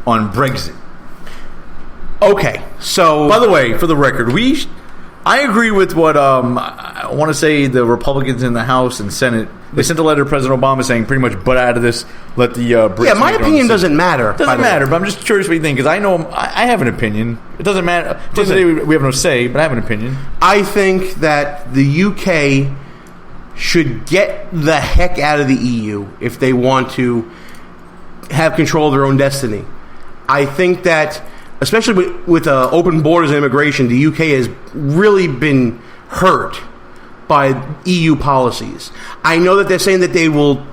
on Brexit. Okay, so by the way, for the record, I agree with what I want to say. The Republicans in the House and Senate, they sent a letter to President Obama saying pretty much butt out of this. Let the Brits. Yeah, my opinion doesn't matter. Doesn't matter, but I'm just curious what you think because I know I have an opinion. It doesn't matter. We have no say, but I have an opinion. I think that the UK should get the heck out of the EU if they want to have control of their own destiny. I think that, especially with open borders and immigration, the UK has really been hurt by EU policies. I know that they're saying that they will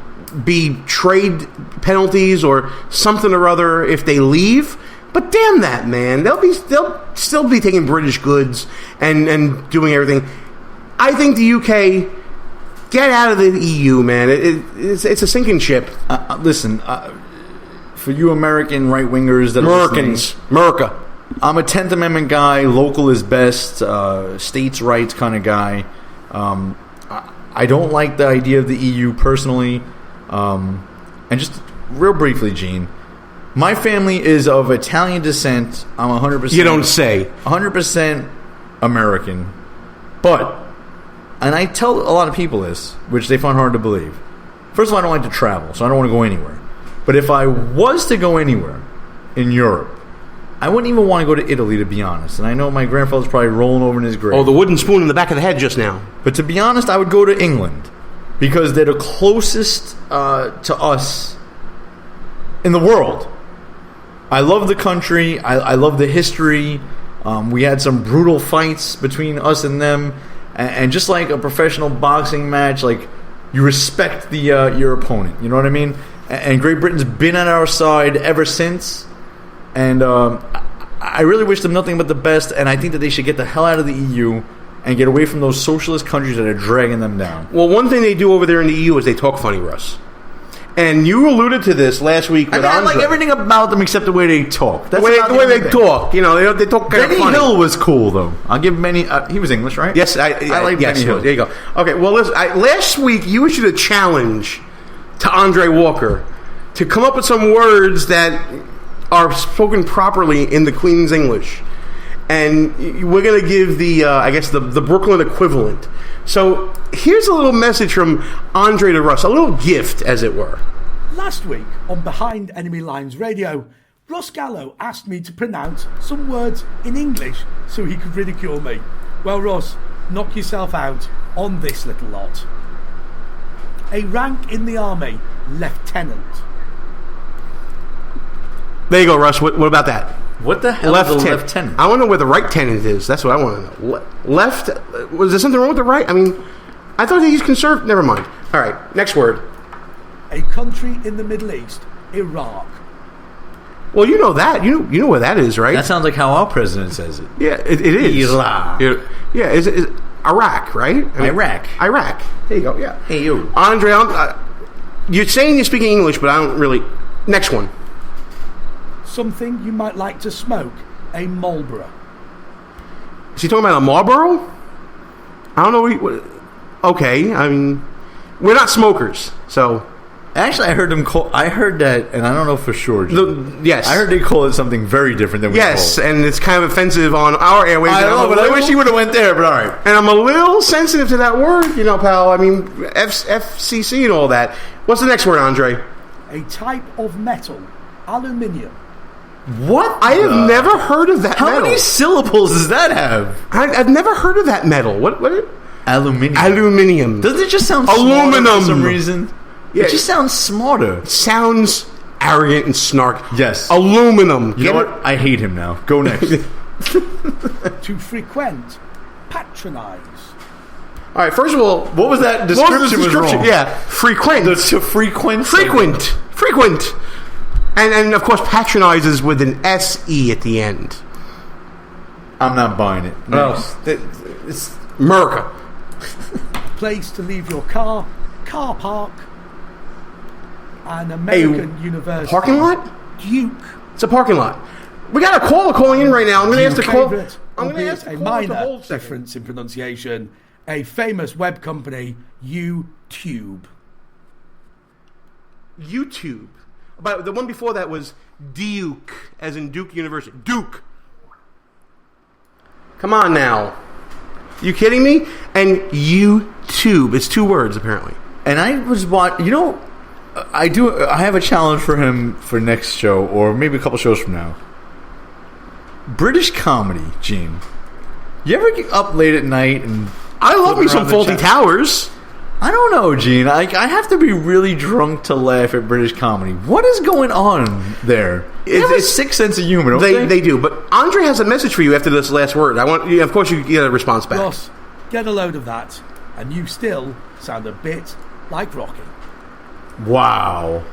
be trade penalties or something or other if they leave, but damn that, man. They'll still be taking British goods and doing everything. I think the UK, get out of the EU, man. It's a sinking ship. Listen, for you American right-wingers that Americans, America. I'm a 10th Amendment guy. Local is best. States' rights kind of guy. I don't like the idea of the EU personally. And just real briefly, Gene, my family is of Italian descent. I'm 100%. You don't say. 100% American. But, and I tell a lot of people this, which they find hard to believe. First of all, I don't like to travel, so I don't want to go anywhere. But if I was to go anywhere in Europe, I wouldn't even want to go to Italy, to be honest. And I know my grandfather's probably rolling over in his grave. Oh, the wooden spoon in the back of the head just now. But to be honest, I would go to England because they're the closest to us in the world. I love the country. I love the history. We had some brutal fights between us and them. And just like a professional boxing match, like you respect your opponent. You know what I mean? And Great Britain's been on our side ever since. And I really wish them nothing but the best. And I think that they should get the hell out of the EU and get away from those socialist countries that are dragging them down. Well, one thing they do over there in the EU is they talk funny, Russ. And you alluded to this last week with Andre. I like everything about them except the way they talk. That's the way they talk. You know, they talk kind of funny. Benny Hill was cool, though. I'll give Benny... he was English, right? Yes, I like Benny Hill. There you go. Okay, well, listen, last week you issued a challenge to Andre Walker to come up with some words that are spoken properly in the Queen's English. And we're going to give the Brooklyn equivalent. So here's a little message from Andre to Russ, a little gift, as it were. Last week on Behind Enemy Lines Radio, Russ Gallo asked me to pronounce some words in English so he could ridicule me. Well, Russ, knock yourself out on this little lot. A rank in the army, lieutenant. There you go, Russ. What about that? What the hell is a lieutenant? I want to know where the right tenant is. That's what I want to know. Left? Was there something wrong with the right? I mean, I thought he's conservative. Never mind. All right, next word. A country in the Middle East, Iraq. Well, you know that. You know where that is, right? That sounds like how our president says it. Yeah, it is. Iraq. Yeah, is Iraq, right? I mean, Iraq. There you go, yeah. Hey, you. Andre, you're saying you're speaking English, but I don't really... Next one. Something you might like to smoke, a Marlboro. Is he talking about a Marlboro? I don't know. Okay, I mean, we're not smokers, so... Actually, I heard that, and I don't know for sure. Yes. I heard they call it something very different than we call it. Yes, and it's kind of offensive on our airwaves. I know, but I wish he would have went there, but all right. And I'm a little sensitive to that word, pal. I mean, FCC and all that. What's the next word, Andre? A type of metal, aluminium. What? I have never heard of that metal. How many syllables does that have? I've never heard of that metal. What? Aluminium. Aluminium. Doesn't it just sound aluminum for some reason? Yeah, it just sounds smarter. It sounds arrogant and snark. Yes. Aluminum. You know what? I hate him now. Go next. To frequent. Patronize. All right, first of all... What was that description? Was wrong. Yeah. Frequent. To frequent. Frequent. And of course, patronizes with an S-E at the end. I'm not buying it. No. It's America. Place to leave your car park, an American university. Parking lot? Duke. It's a parking lot. We got a caller calling in right now. I'm going to ask the call. I'm going to ask a minor difference in pronunciation. A famous web company, YouTube. YouTube. but the one before that was Duke, as in Duke University. Duke. Come on now. You kidding me? And YouTube. It's 2 words, apparently. And I was watching, I have a challenge for him for next show, or maybe a couple shows from now. British comedy, Gene. You ever get up late at night and... I love me some Fawlty Towers. I don't know, Gene. I have to be really drunk to laugh at British comedy. What is going on there? They have a sick sense of humor, don't they? They do. But Andre has a message for you after this last word. Of course, you get a response back. Ross, get a load of that, and you still sound a bit like Rocky. Wow.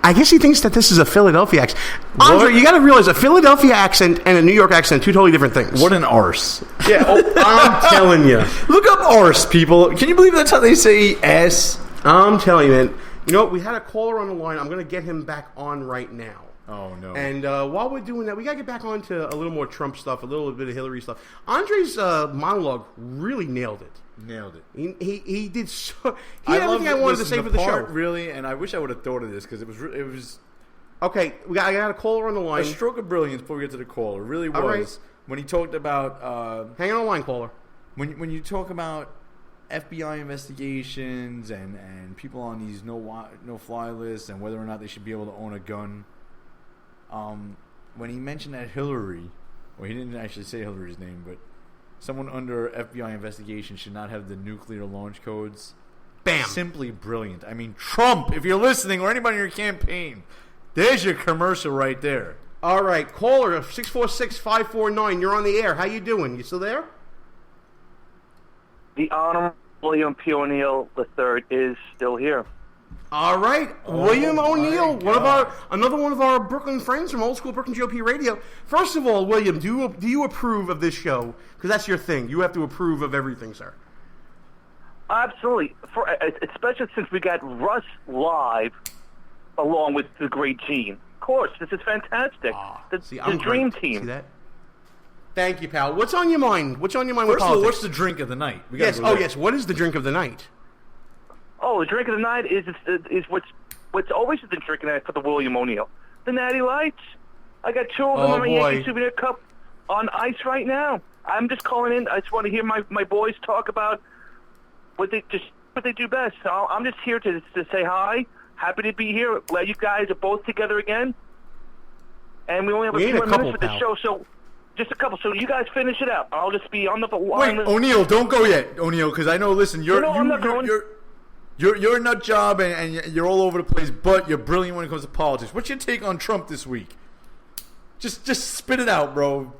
I guess he thinks that this is a Philadelphia accent. Andre, you got to realize a Philadelphia accent and a New York accent, 2 totally different things. What an arse. Yeah, I'm telling you. Look up arse, people. Can you believe that's how they say ass? I'm telling you, man. You know what? We had a caller on the line. I'm going to get him back on right now. Oh, no. And while we're doing that, we got to get back on to a little more Trump stuff, a little bit of Hillary stuff. Andre's monologue really nailed it. Nailed it. He did so. He had everything I wanted to say for the show. Really, and I wish I would have thought of this because it was. Okay, I got a caller on the line. A stroke of brilliance before we get to the caller. Really was right. When he talked about. Hang on the line, caller. When you talk about FBI investigations and people on these no fly lists and whether or not they should be able to own a gun. When he mentioned that Hillary, well, he didn't actually say Hillary's name, but someone under FBI investigation should not have the nuclear launch codes. Bam. Simply brilliant. I mean, Trump, if you're listening, or anybody in your campaign, there's your commercial right there. All right, caller 646-549. You're on the air. How you doing? You still there? The Honorable William P. O'Neill III is still here. All right, William O'Neill, another one of our Brooklyn friends from old school Brooklyn GOP Radio. First of all, William, do you approve of this show? Because that's your thing. You have to approve of everything, sir. Absolutely, especially since we got Russ live along with the great Gene. Of course, this is fantastic. The dream team. See that? Thank you, pal. What's on your mind? What's on your mind? First with of all, politics? what's the drink of the night? Yes. Oh, yes. What is the drink of the night? Oh, the drink of the night is what's always the drink of the night for the William O'Neill. The Natty Lights. I got 2 of them in my Yankee souvenir cup on ice right now. I'm just calling in. I just want to hear my boys talk about what they do best. So I'm just here to say hi. Happy to be here. Glad you guys are both together again. And we only have a few more minutes for the show, so just a couple. So you guys finish it up. I'll just be on the line. Wait, O'Neill, don't go yet, O'Neill, because I know. Listen, you're a nut job and you're all over the place, but you're brilliant when it comes to politics. What's your take on Trump this week? Just spit it out, bro.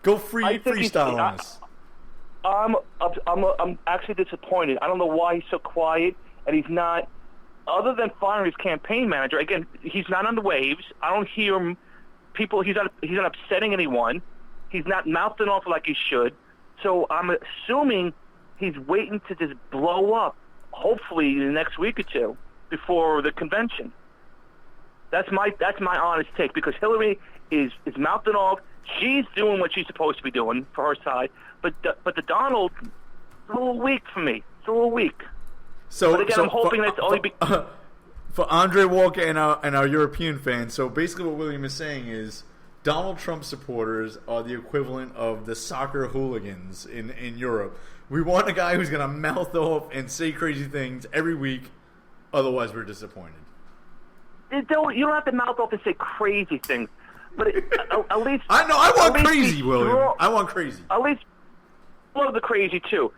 Go freestyle on this. I'm actually disappointed. I don't know why he's so quiet, and he's not. Other than firing his campaign manager, again, he's not on the waves. I don't hear him. He's not upsetting anyone. He's not mouthing off like he should. So I'm assuming he's waiting to just blow up. Hopefully in the next week or two before the convention. That's my honest take, because Hillary is mouthing off. She's doing what she's supposed to be doing for her side, but the Donald, it's a little weak for me. It's a little weak. But again, I'm hoping that's only for Andre Walker and our European fans. So basically, what William is saying is Donald Trump supporters are the equivalent of the soccer hooligans in Europe. We want a guy who's going to mouth off and say crazy things every week. Otherwise, we're disappointed. You don't have to mouth off and say crazy things. But at least... I know. I want crazy, William. I want crazy. At least I love the crazy, too.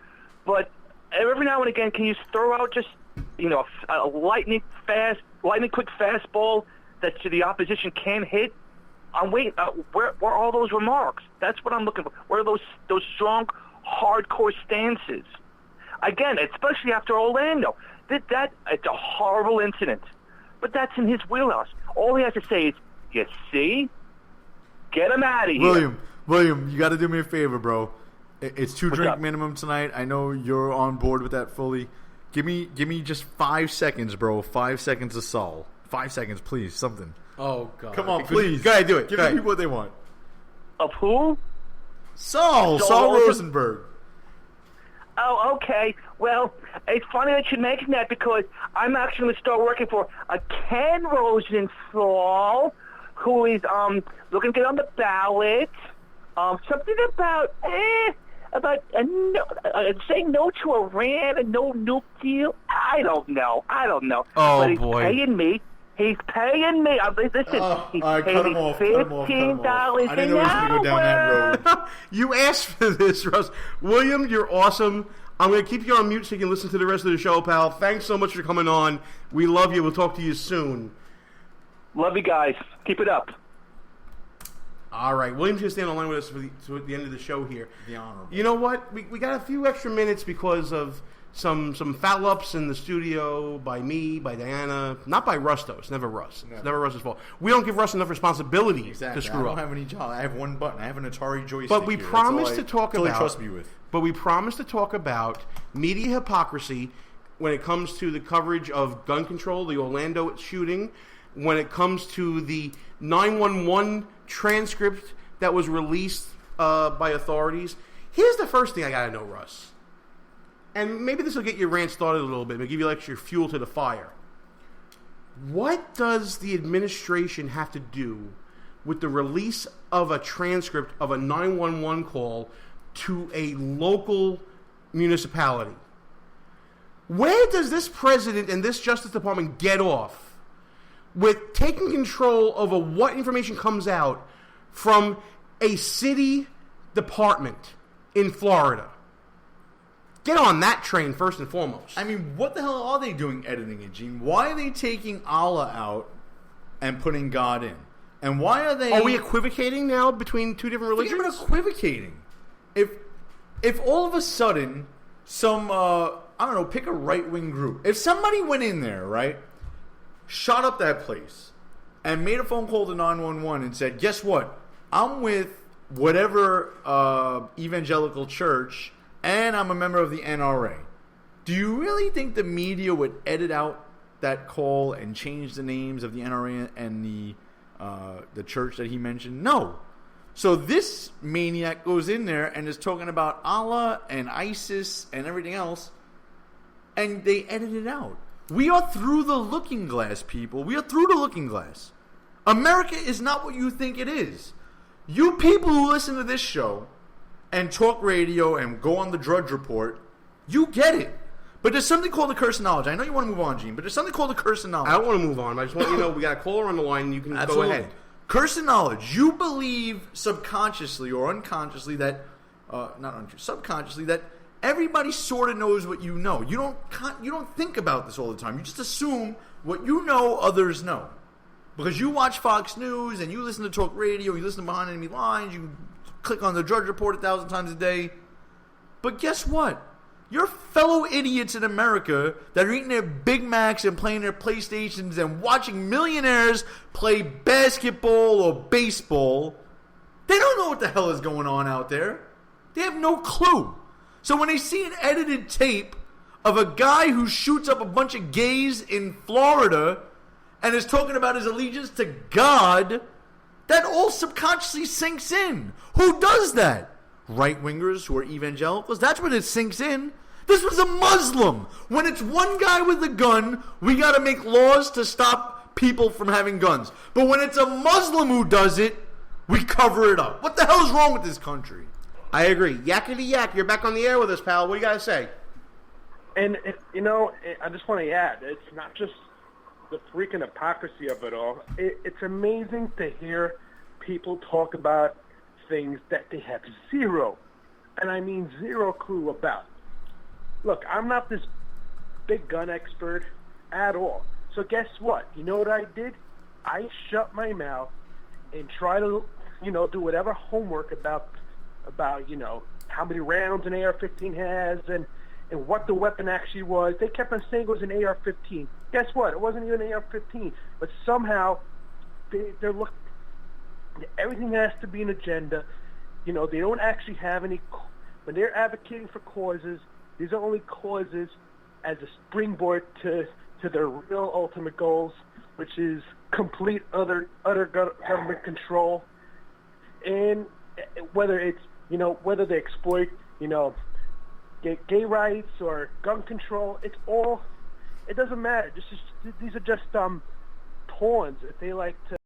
But every now and again, can you throw out just, a lightning quick fastball that the opposition can't hit? I'm waiting. Where are all those remarks? That's what I'm looking for. Where are those strong, hardcore stances? Again, especially after Orlando. It's a horrible incident. But that's in his wheelhouse. All he has to say is, you see? Get him out of here. William, you got to do me a favor, bro. It's 2 What's drink up? minimum tonight. I know you're on board with that fully. Give me just 5 seconds, bro. 5 seconds of Saul. 5 seconds, please. Something. Oh, God. Come on, please. Go ahead, do it. Give the people what they want. Of who? Saul Saul Rosenberg. Oh, okay. Well, it's funny that you mention that because I'm actually going to start working for a Ken Rosenthal, who is looking to get on the ballot. Something about saying no to Iran and no nuke deal. I don't know. Oh, but he's boy. paying me. He's paying me. Listen, he's paying me $15 I didn't know he was going to go down that road. You asked for this, Russ. William, you're awesome. I'm going to keep you on mute so you can listen to the rest of the show, pal. Thanks so much for coming on. We love you. We'll talk to you soon. Love you guys. Keep it up. All right. William's going to stay on the line with us to the end of the show here. The honorable. You know what? We got a few extra minutes because of some foul-ups in the studio by me, by Diana. Not by Russ, though. It's never Russ. Never. It's never Russ's fault. We don't give Russ enough responsibility to screw up. I don't have any job. I have one button. I have an Atari joystick. But we here. promised to talk that's all about. I trust me with. But we promised to talk about media hypocrisy when it comes to the coverage of gun control, the Orlando shooting, when it comes to the 911 transcript that was released by authorities. Here's the first thing I got to know, Russ. And maybe this will get your rant started a little bit, but give you extra fuel to the fire. What does the administration have to do with the release of a transcript of a 911 call to a local municipality? Where does this president and this Justice Department get off with taking control over what information comes out from a city department in Florida? Get on that train first and foremost. I mean, what the hell are they doing editing it, Gene? Why are they taking Allah out and putting God in? And why are they... Are we equivocating now between two different religions? Think about equivocating. If all of a sudden some, I don't know, pick a right-wing group. If somebody went in there, right, shot up that place, and made a phone call to 911 and said, guess what? I'm with whatever evangelical church... and I'm a member of the NRA. Do you really think the media would edit out that call and change the names of the NRA and the church that he mentioned? No. So this maniac goes in there and is talking about Allah and ISIS and everything else, and they edit it out. We are through the looking glass, people. We are through the looking glass. America is not what you think it is. You people who listen to this show and talk radio and go on the Drudge Report, you get it. But there's something called the curse of knowledge. I know you want to move on, Gene, but there's something called the curse of knowledge. I don't want to move on. I just want you to know we got a caller on the line. You can Absolutely. go ahead. Curse of knowledge. You believe subconsciously or unconsciously that, subconsciously that everybody sort of knows what you know. You don't think about this all the time. You just assume what you know others know. Because you watch Fox News and you listen to talk radio, you listen to Behind Enemy Lines, you click on the Drudge Report 1,000 times a day. But guess what? Your fellow idiots in America that are eating their Big Macs and playing their PlayStations and watching millionaires play basketball or baseball, they don't know what the hell is going on out there. They have no clue. So when they see an edited tape of a guy who shoots up a bunch of gays in Florida and is talking about his allegiance to God, that all subconsciously sinks in. Who does that? Right-wingers who are evangelicals. That's when it sinks in. This was a Muslim. When it's one guy with a gun, we got to make laws to stop people from having guns. But when it's a Muslim who does it, we cover it up. What the hell is wrong with this country? I agree. Yakety yak. You're back on the air with us, pal. What do you got to say? And, I just want to add, it's not just the freaking hypocrisy of it all. It's amazing to hear people talk about things that they have zero, and I mean zero clue about. Look, I'm not this big gun expert at all. So guess what? You know what I did? I shut my mouth and try to, do whatever homework about how many rounds an AR-15 has and what the weapon actually was. They kept on saying it was an AR-15. Guess what? It wasn't even an AR-15. But somehow they're looking. Everything has to be an agenda. They don't actually have any. When they're advocating for causes, these are only causes as a springboard to their real ultimate goals, which is complete utter government control. And whether it's whether they exploit gay rights or gun control. It doesn't matter. These are just pawns. If they like to